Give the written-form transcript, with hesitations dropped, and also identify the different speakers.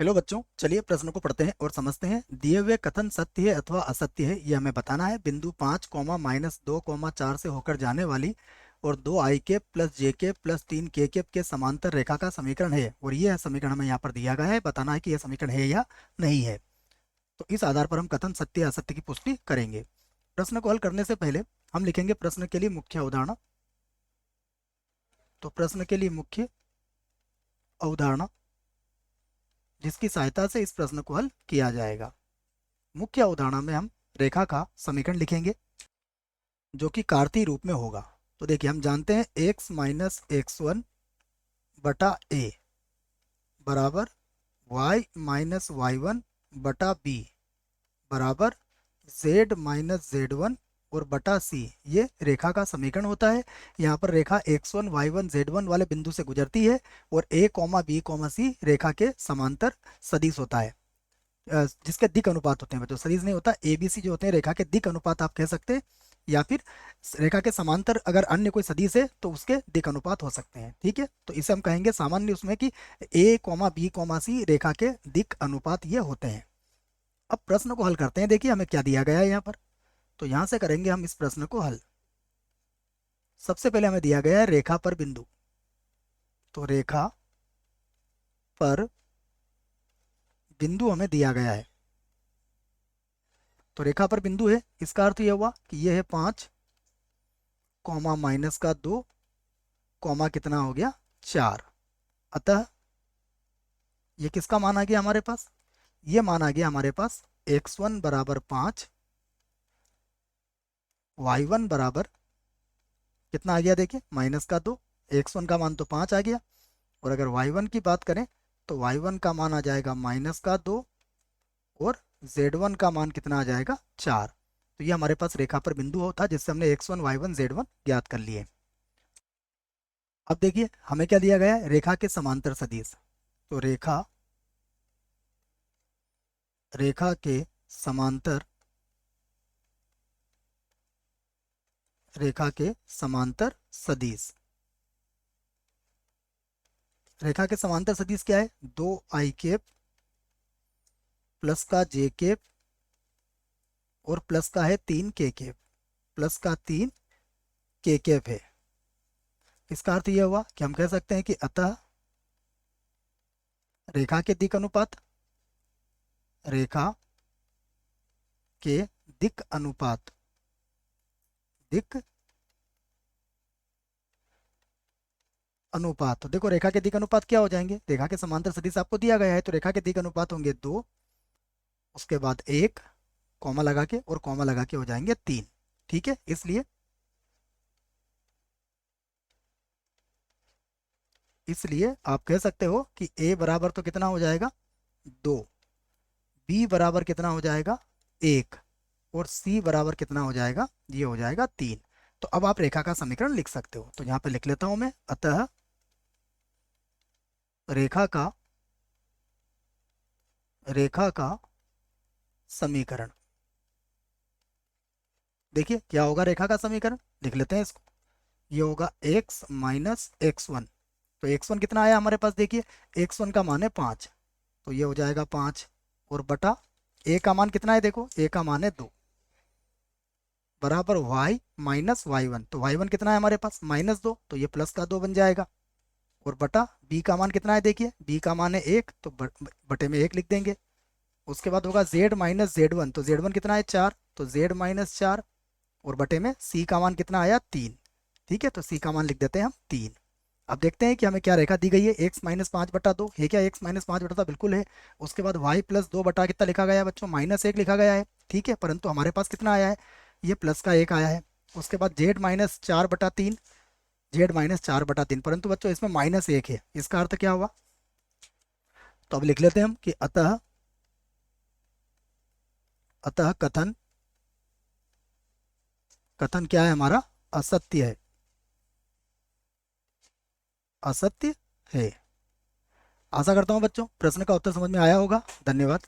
Speaker 1: Hello बच्चों, चलिए प्रश्न को पढ़ते हैं और समझते हैं। दिए हुए कथन सत्य है अथवा असत्य है, ये हमें बताना है। बिंदु 5 कॉमा -2 4 से होकर जाने वाली और 2 i प्लस जे प्लस 3 के समांतर रेखा का समीकरण है। और ये समीकरण हमें यहाँ पर दिया गया है, बताना है कि यह समीकरण है या नहीं है। तो इस आधार पर हम कथन सत्य या असत्य की पुष्टि करेंगे। प्रश्न को हल करने से पहले हम लिखेंगे प्रश्न के लिए मुख्य अवधारणा। तो प्रश्न के लिए मुख्य अवधारणा, जिसकी सहायता से इस प्रश्न को हल किया जाएगा। मुख्य अवधारणा में हम रेखा का समीकरण लिखेंगे जो कि कार्तीय रूप में होगा। तो देखिए, हम जानते हैं x माइनस x1 बटा a बराबर y माइनस y1 बटा b बराबर z माइनस z1 और बटा c। ये रेखा का समीकरण होता है। यहाँ पर रेखा x1 y1 z1 वाले बिंदु से गुजरती है और a b c रेखा के समांतर सदिश होता है, जिसके दिक अनुपात होते हैं। बच्चों, सदिश नहीं होता, ए बी सी जो होते हैं रेखा के दिक अनुपात आप कह सकते हैं, या फिर रेखा के समांतर अगर अन्य कोई सदिश है तो उसके दिक अनुपात हो सकते हैं। ठीक है, तो इसे हम कहेंगे सामान्य उसमें कि ए बी सी रेखा के दिक अनुपात ये होते हैं। अब प्रश्न को हल करते हैं। देखिए, हमें क्या दिया गया है यहाँ पर, तो यहाँ से करेंगे हम इस प्रश्न को हल। सबसे पहले हमें दिया गया है रेखा पर बिंदु। तो रेखा पर बिंदु हमें दिया गया है। तो रेखा पर बिंदु है, इसका अर्थ यह हुआ कि यह है 5 कॉमा माइनस का 2 कॉमा कितना हो गया 4। अतः ये किसका मान आ गया हमारे पास? ये मान आ गया हमारे पास x1 बराबर 5, y1 बराबर कितना आ गया? देखिए, माइनस का 2। x1 का मान तो 5 आ गया, और अगर y1 की बात करें तो y1 का मान आ जाएगा माइनस का 2 और z1 का मान कितना आ जाएगा 4। तो ये हमारे पास रेखा पर बिंदु होता है जिससे हमने x1 y1 z1 ज्ञात कर लिए। अब देखिए, हमें क्या दिया गया है? रेखा के समांतर सदिश। तो रेखा के समांतर रेखा के समांतर सदिश। रेखा के समांतर सदिश क्या है? 2 i प्लस का j और प्लस का है 3 प्लस का 3 है। इसका अर्थ यह हुआ कि हम कह सकते हैं कि अतः रेखा के दिक अनुपात रेखा के दिक अनुपात दिक अनुपात। तो देखो, रेखा के दिक अनुपात क्या हो जाएंगे? रेखा के समांतर सदिश आपको दिया गया है, तो रेखा के दिक अनुपात होंगे 2, उसके बाद 1 कॉमा लगा के और कॉमा लगा के हो जाएंगे 3। ठीक है, इसलिए आप कह सकते हो कि a बराबर तो कितना हो जाएगा 2, b बराबर कितना हो जाएगा 1 और c बराबर कितना हो जाएगा? ये हो जाएगा 3। तो अब आप रेखा का समीकरण लिख सकते हो। तो यहाँ पे लिख लेता हूं मैं, अतः रेखा का रेखा का समीकरण। देखिए क्या होगा रेखा का समीकरण, लिख लेते हैं इसको। ये होगा x माइनस x1। तो x1 कितना आया हमारे पास? देखिए, x1 का मान है 5, तो ये हो जाएगा 5 और बटा a का मान कितना है? देखो, a का मान है 2 बराबर y माइनस y1। तो y1 कितना है हमारे पास? -2, तो ये प्लस का 2 बन जाएगा। और बटा b का मान कितना है? देखिए, b का मान है 1, तो बटे में 1 लिख देंगे। उसके बाद होगा z माइनस z1। तो z1 कितना है? 4, तो z माइनस 4 और बटे में c का मान कितना आया? 3। ठीक है, तो c का मान लिख देते हैं हम 3। अब देखते हैं कि हमें क्या रेखा दी गई है। x माइनस 5/2 है क्या? x माइनस 5/2 बिल्कुल है। उसके बाद y प्लस 2 बटा कितना लिखा गया है बच्चों? -1 लिखा गया है। ठीक है, परंतु हमारे पास कितना आया है? ये प्लस का 1 आया है। उसके बाद z-4/3, परंतु बच्चों इसमें -1 है। इसका अर्थ क्या हुआ? तो अब लिख लेते हैं हम कि अतः अतः कथन कथन क्या है हमारा? असत्य है। असत्य है। आशा करता हूं बच्चों प्रश्न का उत्तर समझ में आया होगा। धन्यवाद।